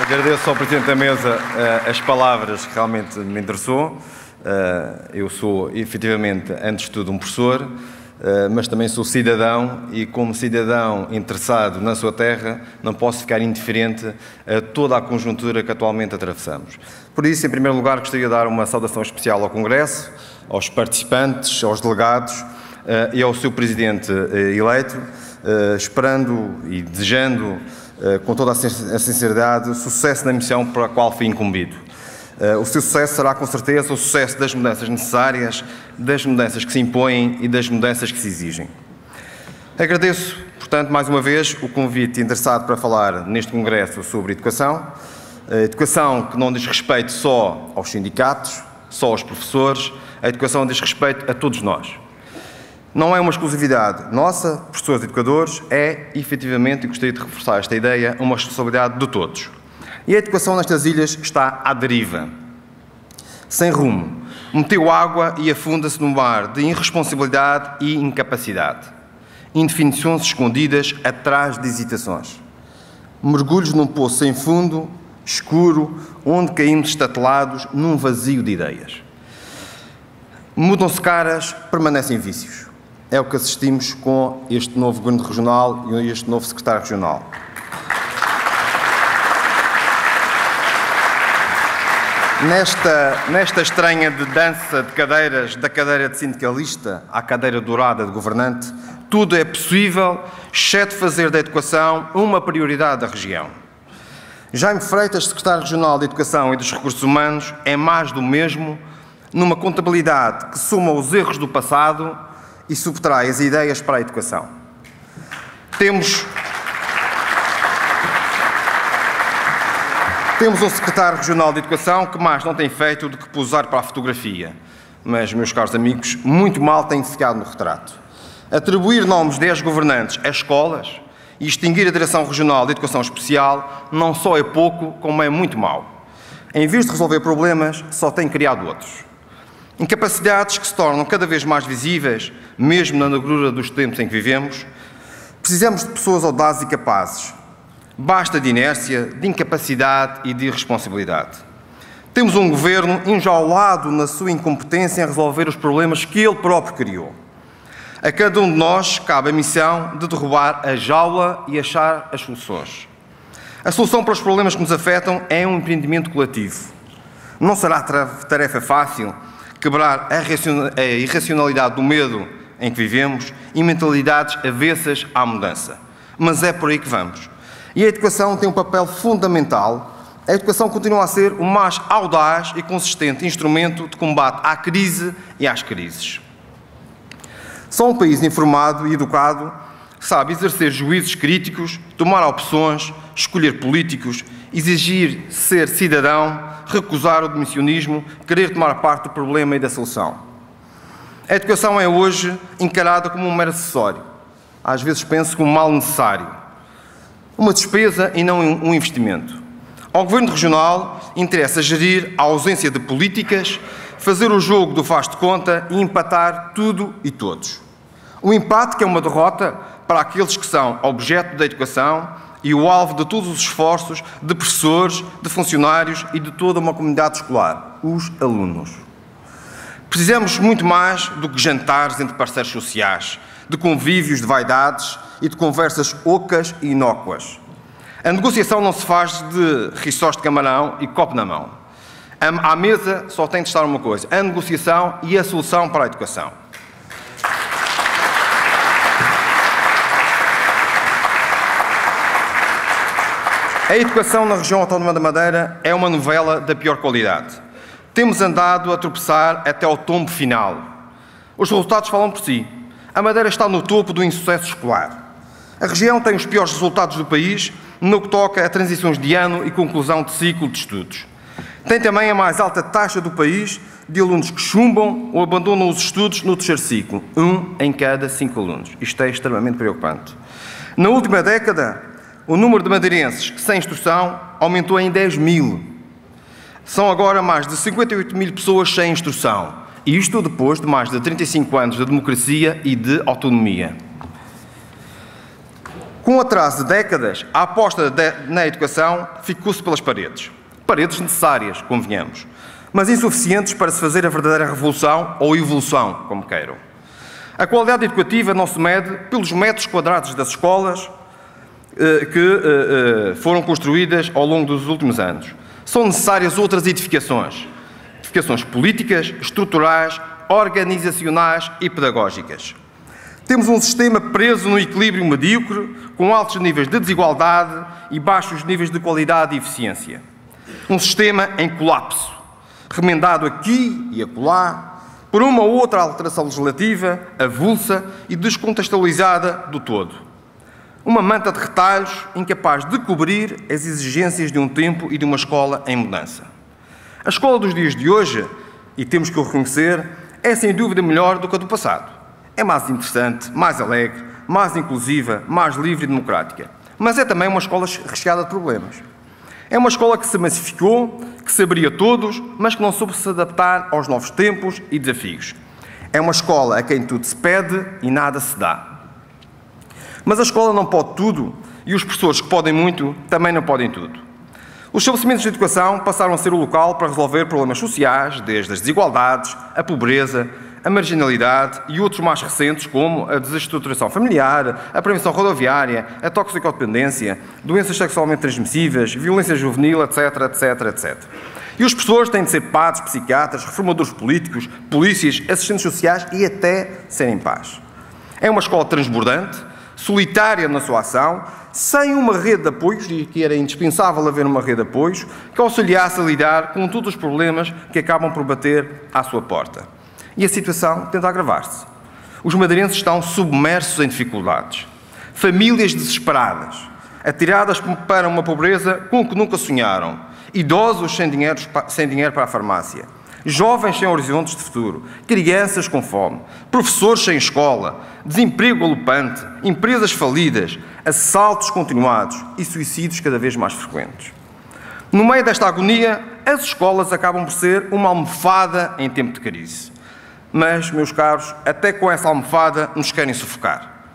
Agradeço ao Presidente da Mesa as palavras que realmente me interessou. Eu sou, efetivamente, antes de tudo, um professor, mas também sou cidadão e, como cidadão interessado na sua terra, não posso ficar indiferente a toda a conjuntura que atualmente atravessamos. Por isso, em primeiro lugar, gostaria de dar uma saudação especial ao Congresso, aos participantes, aos delegados e ao seu Presidente eleito, esperando e desejando com toda a sinceridade, sucesso na missão para a qual fui incumbido. O seu sucesso será, com certeza, o sucesso das mudanças necessárias, das mudanças que se impõem e das mudanças que se exigem. Agradeço, portanto, mais uma vez, o convite interessado para falar neste Congresso sobre educação. Educação que não diz respeito só aos sindicatos, só aos professores, a educação diz respeito a todos nós. Não é uma exclusividade nossa, professores e educadores, é, efetivamente, e gostaria de reforçar esta ideia, uma responsabilidade de todos. E a educação nestas ilhas está à deriva, sem rumo. Meteu água e afunda-se num mar de irresponsabilidade e incapacidade. Indefinições escondidas atrás de hesitações. Mergulhos num poço sem fundo, escuro, onde caímos estatelados num vazio de ideias. Mudam-se caras, permanecem vícios. É o que assistimos com este novo Governo Regional e este novo Secretário Regional. Nesta estranha de dança de cadeiras, da cadeira de sindicalista à cadeira dourada de governante, tudo é possível, exceto fazer da educação uma prioridade da região. Jaime Freitas, Secretário Regional de Educação e dos Recursos Humanos, é mais do mesmo, numa contabilidade que soma os erros do passado e subtrai as ideias para a educação. Temos um secretário regional de Educação que mais não tem feito do que posar para a fotografia. Mas, meus caros amigos, muito mal tem ficado no retrato. Atribuir nomes de ex-governantes a escolas e extinguir a Direção Regional de Educação Especial não só é pouco, como é muito mau. Em vez de resolver problemas, só tem criado outros. Incapacidades que se tornam cada vez mais visíveis, mesmo na negrura dos tempos em que vivemos. Precisamos de pessoas audazes e capazes. Basta de inércia, de incapacidade e de irresponsabilidade. Temos um governo enjaulado na sua incompetência em resolver os problemas que ele próprio criou. A cada um de nós cabe a missão de derrubar a jaula e achar as soluções. A solução para os problemas que nos afetam é um empreendimento coletivo. Não será tarefa fácil quebrar a irracionalidade do medo em que vivemos e mentalidades avessas à mudança. Mas é por aí que vamos. E a educação tem um papel fundamental. A educação continua a ser o mais audaz e consistente instrumento de combate à crise e às crises. Só um país informado e educado sabe exercer juízos críticos, tomar opções, escolher políticos, exigir ser cidadão, recusar o demissionismo, querer tomar parte do problema e da solução. A educação é hoje encarada como um mero acessório. Às vezes penso como um mal necessário. Uma despesa e não um investimento. Ao Governo Regional interessa gerir a ausência de políticas, fazer o jogo do faz de conta e empatar tudo e todos. O empate que é uma derrota para aqueles que são objeto da educação e o alvo de todos os esforços de professores, de funcionários e de toda uma comunidade escolar, os alunos. Precisamos muito mais do que jantares entre parceiros sociais, de convívios de vaidades e de conversas ocas e inócuas. A negociação não se faz de riçós de camarão e copo na mão. À mesa só tem de estar uma coisa, a negociação e a solução para a educação. A educação na região autónoma da Madeira é uma novela da pior qualidade. Temos andado a tropeçar até ao tombo final. Os resultados falam por si. A Madeira está no topo do insucesso escolar. A região tem os piores resultados do país no que toca a transições de ano e conclusão de ciclo de estudos. Tem também a mais alta taxa do país de alunos que chumbam ou abandonam os estudos no terceiro ciclo. 1 em cada 5 alunos. Isto é extremamente preocupante. Na última década, o número de madeirenses sem instrução aumentou em 10 mil. São agora mais de 58 mil pessoas sem instrução. Isto depois de mais de 35 anos de democracia e de autonomia. Com o atraso de décadas, a aposta na educação ficou-se pelas paredes. Paredes necessárias, convenhamos, mas insuficientes para se fazer a verdadeira revolução ou evolução, como queiram. A qualidade educativa não se mede pelos metros quadrados das escolas que foram construídas ao longo dos últimos anos. São necessárias outras edificações políticas, estruturais, organizacionais e pedagógicas. Temos um sistema preso no equilíbrio medíocre, com altos níveis de desigualdade e baixos níveis de qualidade e eficiência. Um sistema em colapso, remendado aqui e acolá por uma ou outra alteração legislativa, avulsa e descontextualizada do todo. Uma manta de retalhos incapaz de cobrir as exigências de um tempo e de uma escola em mudança. A escola dos dias de hoje, e temos que o reconhecer, é sem dúvida melhor do que a do passado. É mais interessante, mais alegre, mais inclusiva, mais livre e democrática. Mas é também uma escola recheada de problemas. É uma escola que se massificou, que se abria a todos, mas que não soube se adaptar aos novos tempos e desafios. É uma escola a quem tudo se pede e nada se dá. Mas a escola não pode tudo e os professores que podem muito também não podem tudo. Os estabelecimentos de educação passaram a ser o local para resolver problemas sociais, desde as desigualdades, a pobreza, a marginalidade e outros mais recentes, como a desestruturação familiar, a prevenção rodoviária, a toxicodependência, doenças sexualmente transmissíveis, violência juvenil, etc, etc, etc. E os professores têm de ser padres, psiquiatras, reformadores políticos, polícias, assistentes sociais e até serem pais. É uma escola transbordante, solitária na sua ação, sem uma rede de apoios, e que era indispensável haver uma rede de apoios, que auxiliasse a lidar com todos os problemas que acabam por bater à sua porta. E a situação tende a agravar-se. Os madeirenses estão submersos em dificuldades. Famílias desesperadas, atiradas para uma pobreza com que nunca sonharam. Idosos sem dinheiro para a farmácia. Jovens sem horizontes de futuro. Crianças com fome. Professores sem escola. Desemprego galopante. Empresas falidas. Assaltos continuados e suicídios cada vez mais frequentes. No meio desta agonia, as escolas acabam por ser uma almofada em tempo de crise. Mas, meus caros, até com essa almofada nos querem sufocar.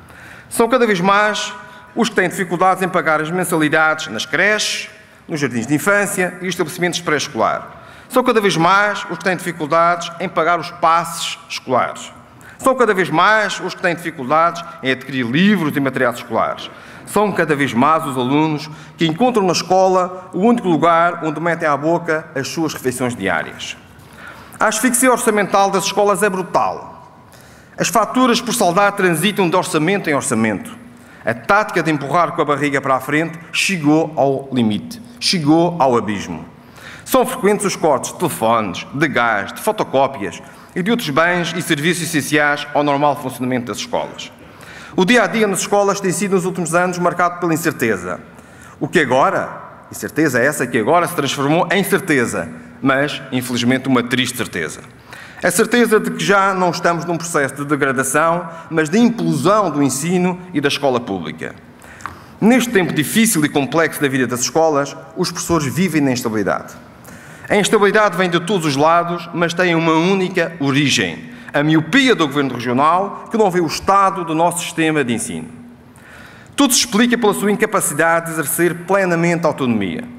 São cada vez mais os que têm dificuldades em pagar as mensalidades nas creches, nos jardins de infância e estabelecimentos pré-escolar. São cada vez mais os que têm dificuldades em pagar os passes escolares. São cada vez mais os que têm dificuldades em adquirir livros e materiais escolares. São cada vez mais os alunos que encontram na escola o único lugar onde metem à boca as suas refeições diárias. A asfixia orçamental das escolas é brutal. As faturas por saldar transitam de orçamento em orçamento. A tática de empurrar com a barriga para a frente chegou ao limite, chegou ao abismo. São frequentes os cortes de telefones, de gás, de fotocópias e de outros bens e serviços essenciais ao normal funcionamento das escolas. O dia-a-dia nas escolas tem sido, nos últimos anos, marcado pela incerteza. O que agora, incerteza é essa que agora se transformou em certeza, mas, infelizmente, uma triste certeza. A certeza de que já não estamos num processo de degradação, mas de implosão do ensino e da escola pública. Neste tempo difícil e complexo da vida das escolas, os professores vivem na instabilidade. A instabilidade vem de todos os lados, mas tem uma única origem: a miopia do Governo Regional, que não vê o estado do nosso sistema de ensino. Tudo se explica pela sua incapacidade de exercer plenamente a autonomia.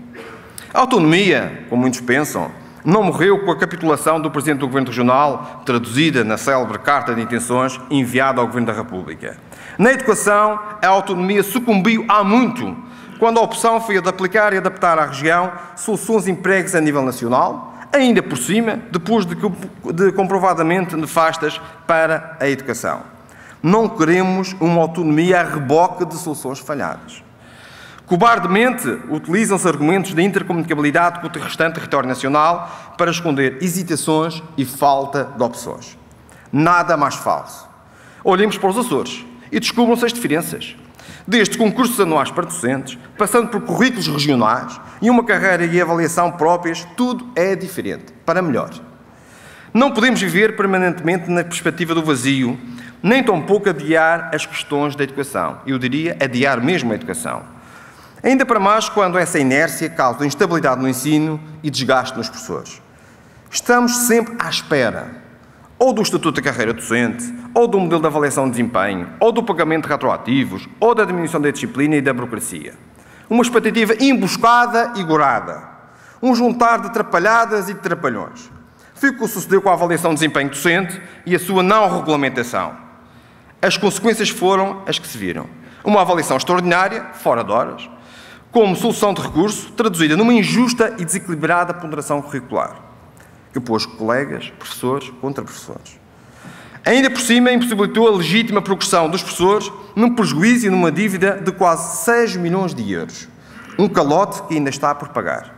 A autonomia, como muitos pensam, não morreu com a capitulação do Presidente do Governo Regional, traduzida na célebre Carta de Intenções enviada ao Governo da República. Na educação, a autonomia sucumbiu há muito, quando a opção foi a de aplicar e adaptar à região soluções empregos a nível nacional, ainda por cima, depois de comprovadamente nefastas para a educação. Não queremos uma autonomia a reboque de soluções falhadas. Cobardemente, utilizam-se argumentos da intercomunicabilidade com o restante território nacional para esconder hesitações e falta de opções. Nada mais falso. Olhemos para os Açores e descubram-se as diferenças. Desde concursos anuais para docentes, passando por currículos regionais e uma carreira e avaliação próprias, tudo é diferente, para melhor. Não podemos viver permanentemente na perspectiva do vazio, nem tampouco adiar as questões da educação. Eu diria adiar mesmo a educação. Ainda para mais quando essa inércia causa instabilidade no ensino e desgaste nos professores. Estamos sempre à espera, ou do Estatuto da Carreira Docente, ou do modelo de avaliação de desempenho, ou do pagamento de retroativos, ou da diminuição da disciplina e da burocracia. Uma expectativa emboscada e gorada. Um juntar de trapalhadas e de trapalhões. Foi o que sucedeu com a avaliação de desempenho docente e a sua não regulamentação. As consequências foram as que se viram. Uma avaliação extraordinária, fora de horas, como solução de recurso, traduzida numa injusta e desequilibrada ponderação curricular, que pôs colegas, professores, contra professores. Ainda por cima, impossibilitou a legítima progressão dos professores num prejuízo e numa dívida de quase 6 milhões de euros. Um calote que ainda está por pagar.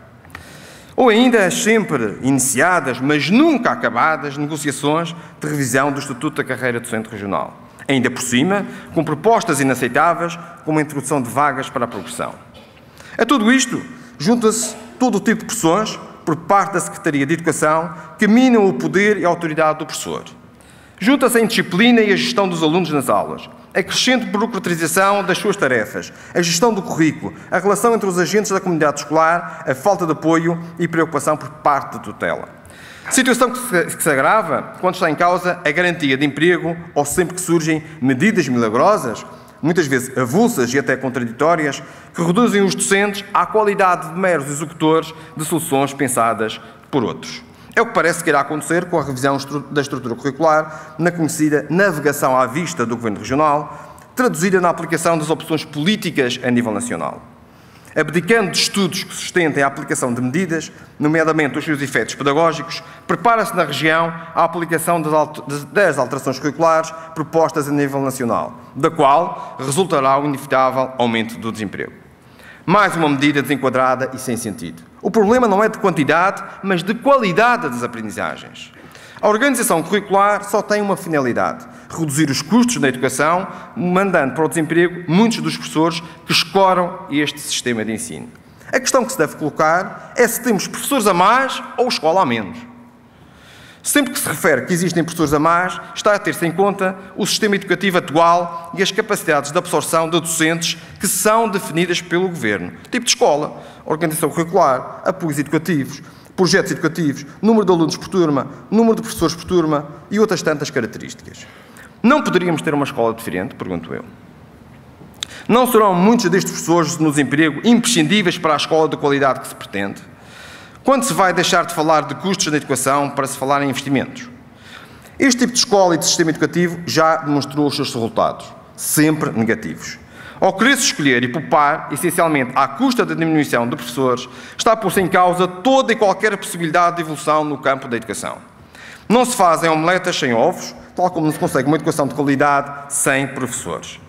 Ou ainda as sempre iniciadas, mas nunca acabadas, negociações de revisão do Estatuto da Carreira Docente Regional. Ainda por cima, com propostas inaceitáveis, como a introdução de vagas para a progressão. A tudo isto, junta-se todo o tipo de pressões por parte da Secretaria de Educação que minam o poder e a autoridade do professor. Junta-se a indisciplina e a gestão dos alunos nas aulas, a crescente burocratização das suas tarefas, a gestão do currículo, a relação entre os agentes da comunidade escolar, a falta de apoio e preocupação por parte da tutela. Situação que se agrava quando está em causa a garantia de emprego ou sempre que surgem medidas milagrosas, muitas vezes avulsas e até contraditórias, que reduzem os docentes à qualidade de meros executores de soluções pensadas por outros. É o que parece que irá acontecer com a revisão da estrutura curricular na conhecida navegação à vista do Governo Regional, traduzida na aplicação das opções políticas a nível nacional. Abdicando de estudos que sustentem a aplicação de medidas, nomeadamente os seus efeitos pedagógicos, prepara-se na região a aplicação das alterações curriculares propostas a nível nacional, da qual resultará o inevitável aumento do desemprego. Mais uma medida desenquadrada e sem sentido. O problema não é de quantidade, mas de qualidade das aprendizagens. A organização curricular só tem uma finalidade: reduzir os custos da educação, mandando para o desemprego muitos dos professores que escoram este sistema de ensino. A questão que se deve colocar é se temos professores a mais ou escola a menos. Sempre que se refere que existem professores a mais, está a ter-se em conta o sistema educativo atual e as capacidades de absorção de docentes que são definidas pelo Governo. Tipo de escola, organização curricular, apoios educativos, projetos educativos, número de alunos por turma, número de professores por turma e outras tantas características. Não poderíamos ter uma escola diferente? Pergunto eu. Não serão muitos destes professores no desemprego imprescindíveis para a escola de qualidade que se pretende? Quando se vai deixar de falar de custos na educação para se falar em investimentos? Este tipo de escola e de sistema educativo já demonstrou os seus resultados, sempre negativos. Ao querer-se escolher e poupar, essencialmente à custa da diminuição de professores, está a pôr-se em causa toda e qualquer possibilidade de evolução no campo da educação. Não se fazem omeletas sem ovos, tal como não se consegue uma educação de qualidade sem professores.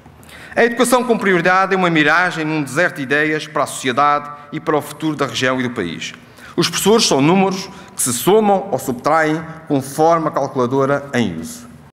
A educação com prioridade é uma miragem num deserto de ideias para a sociedade e para o futuro da região e do país. Os professores são números que se somam ou subtraem conforme a calculadora em uso.